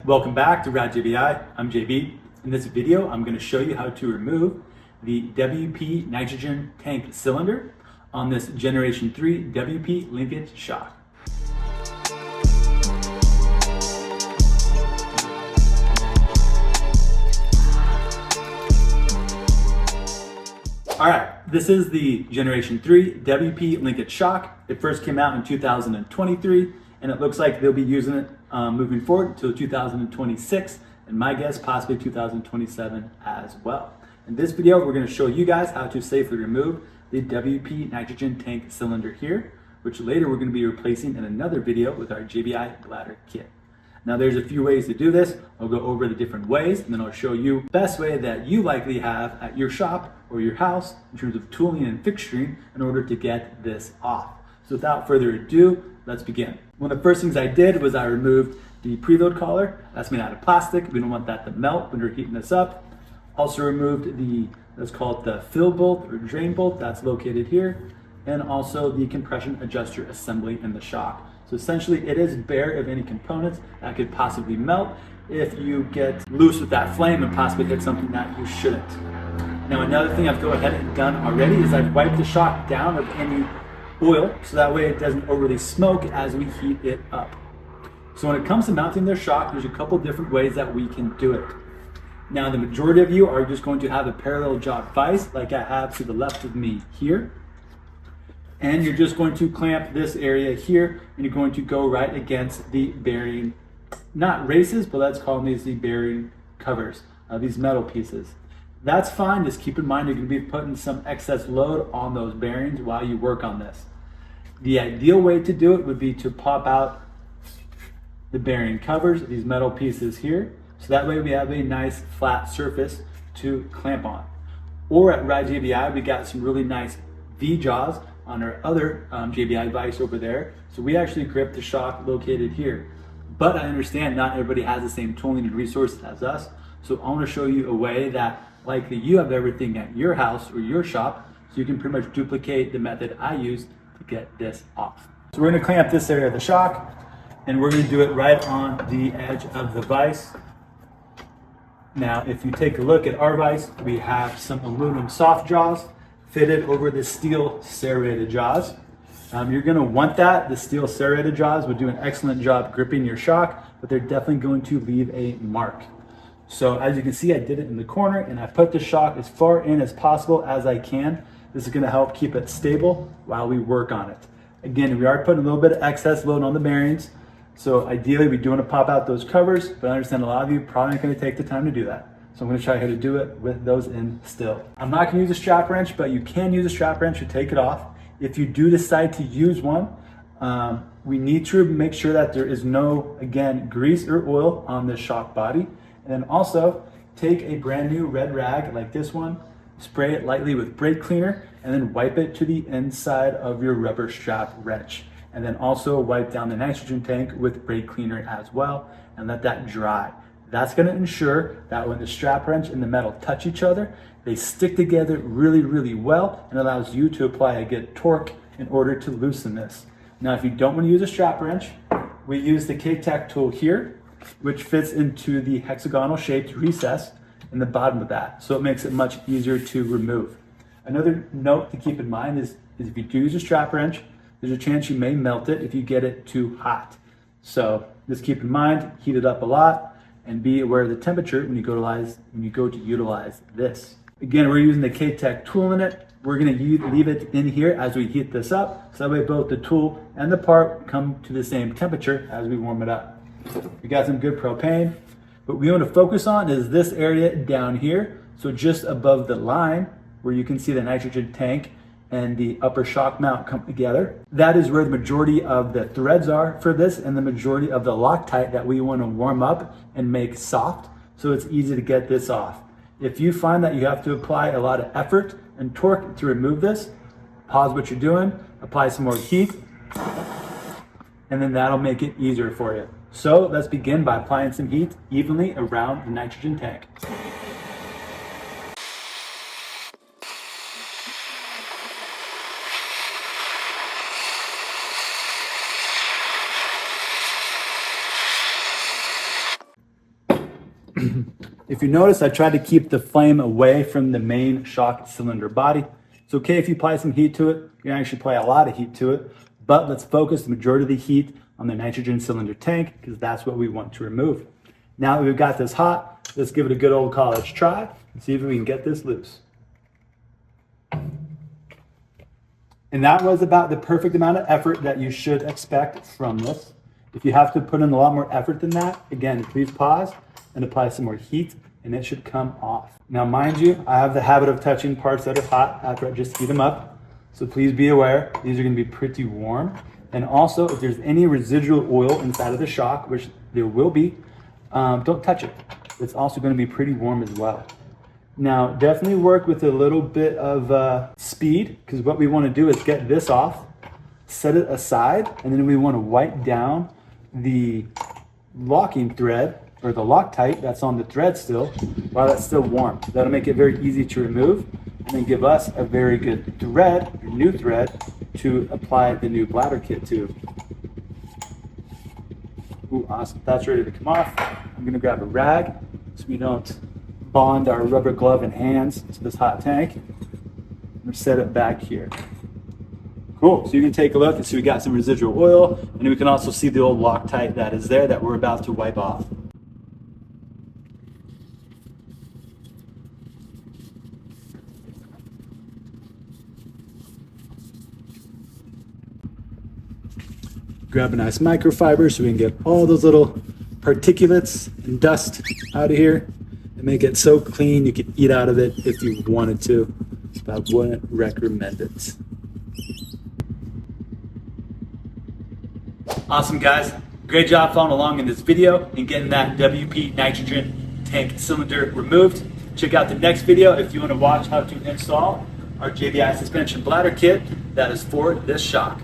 Welcome back to JBI. I'm JB. In this video, I'm going to show you how to remove the WP nitrogen tank cylinder on this Generation 3 WP linkage shock. All right, this is the Generation 3 WP linkage shock. It first came out in 2023, and it looks like they'll be using it moving forward until 2026, and my guess possibly 2027 as well. In this video, we're going to show you guys how to safely remove the WP nitrogen tank cylinder here, which later we're going to be replacing in another video with our JBI bladder kit. Now there's a few ways to do this. I'll go over the different ways, and then I'll show you the best way that you likely have at your shop or your house in terms of tooling and fixturing in order to get this off. So without further ado, let's begin. One of the first things I did was I removed the preload collar. That's made out of plastic. We don't want that to melt when we're heating this up. Also removed the, let's call it the fill bolt or drain bolt that's located here, and also the compression adjuster assembly in the shock. So essentially it is bare of any components that could possibly melt if you get loose with that flame and possibly hit something that you shouldn't. Now another thing I've gone ahead and done already is I've wiped the shock down of any oil so that way it doesn't overly smoke as we heat it up. So when it comes to mounting their shock, there's a couple different ways that we can do it. Now the majority of you are just going to have a parallel jaw vise like I have to the left of me here. And you're just going to clamp this area here, and you're going to go right against the bearing, not races, but let's call these the bearing covers, these metal pieces. That's fine, just keep in mind you're going to be putting some excess load on those bearings while you work on this. The ideal way to do it would be to pop out the bearing covers, these metal pieces here, so that way we have a nice flat surface to clamp on. Or at JBI, we got some really nice V-jaws on our other JBI vise over there. So we actually grip the shock located here. But I understand not everybody has the same tooling and resources as us. So I want to show you a way that likely you have everything at your house or your shop, so you can pretty much duplicate the method I used to get this off. So we're going to clamp this area of the shock, and we're going to do it right on the edge of the vise. Now, if you take a look at our vise, we have some aluminum soft jaws fitted over the steel serrated jaws. You're going to want that. The steel serrated jaws would do an excellent job gripping your shock, but they're definitely going to leave a mark. So as you can see, I did it in the corner, and I put the shock as far in as possible as I can. This is going to help keep it stable while we work on it. Again, we are putting a little bit of excess load on the bearings, so ideally we do want to pop out those covers, but I understand a lot of you probably aren't going to take the time to do that. So I'm going to show you how to do it with those in still. I'm not going to use a strap wrench, but you can use a strap wrench to take it off. If you do decide to use one, we need to make sure that there is no, again, grease or oil on this shock body. And then also take a brand new red rag like this one, spray it lightly with brake cleaner, and then wipe it to the inside of your rubber strap wrench. And then also wipe down the nitrogen tank with brake cleaner as well, and let that dry. That's going to ensure that when the strap wrench and the metal touch each other, they stick together really, really well, and allows you to apply a good torque in order to loosen this. Now, if you don't want to use a strap wrench, we use the K-Tac tool here, which fits into the hexagonal shaped recess in the bottom of that. So it makes it much easier to remove. Another note to keep in mind is if you do use a strap wrench, there's a chance you may melt it if you get it too hot. So just keep in mind, heat it up a lot, and be aware of the temperature when you go to utilize this. Again, we're using the K-Tac tool in it. We're going to leave it in here as we heat this up, so that way both the tool and the part come to the same temperature as we warm it up. We got some good propane. What we want to focus on is this area down here, so just above the line where you can see the nitrogen tank and the upper shock mount come together. That is where the majority of the threads are for this, and the majority of the Loctite that we want to warm up and make soft, so it's easy to get this off. If you find that you have to apply a lot of effort and torque to remove this, pause what you're doing, apply some more heat, and then that'll make it easier for you. So let's begin by applying some heat evenly around the nitrogen tank. If you notice, I tried to keep the flame away from the main shock cylinder body. It's okay if you apply some heat to it. You can actually apply a lot of heat to it, but let's focus the majority of the heat on the nitrogen cylinder tank because that's what we want to remove. Now that we've got this hot, let's give it a good old college try and see if we can get this loose. And that was about the perfect amount of effort that you should expect from this. If you have to put in a lot more effort than that, again, please pause and apply some more heat and it should come off. Now, mind you, I have the habit of touching parts that are hot after I just heat them up. So please be aware, these are gonna be pretty warm. And also, if there's any residual oil inside of the shock, which there will be, don't touch it. It's also gonna be pretty warm as well. Now, definitely work with a little bit of speed, because what we wanna do is get this off, set it aside, and then we wanna wipe down the locking thread, or the Loctite that's on the thread still, while it's still warm. That'll make it very easy to remove, and then give us a very good thread, a new thread, to apply the new bladder kit to. Ooh, awesome, that's ready to come off. I'm gonna grab a rag so we don't bond our rubber glove and hands to this hot tank. I'm gonna set it back here. Cool, so you can take a look and see we got some residual oil, and we can also see the old Loctite that is there that we're about to wipe off. Grab a nice microfiber so we can get all those little particulates and dust out of here and make it so clean you could eat out of it if you wanted to, but I wouldn't recommend it. Awesome, guys. Great job following along in this video and getting that WP nitrogen tank cylinder removed. Check out the next video if you want to watch how to install our JBI suspension bladder kit that is for this shock.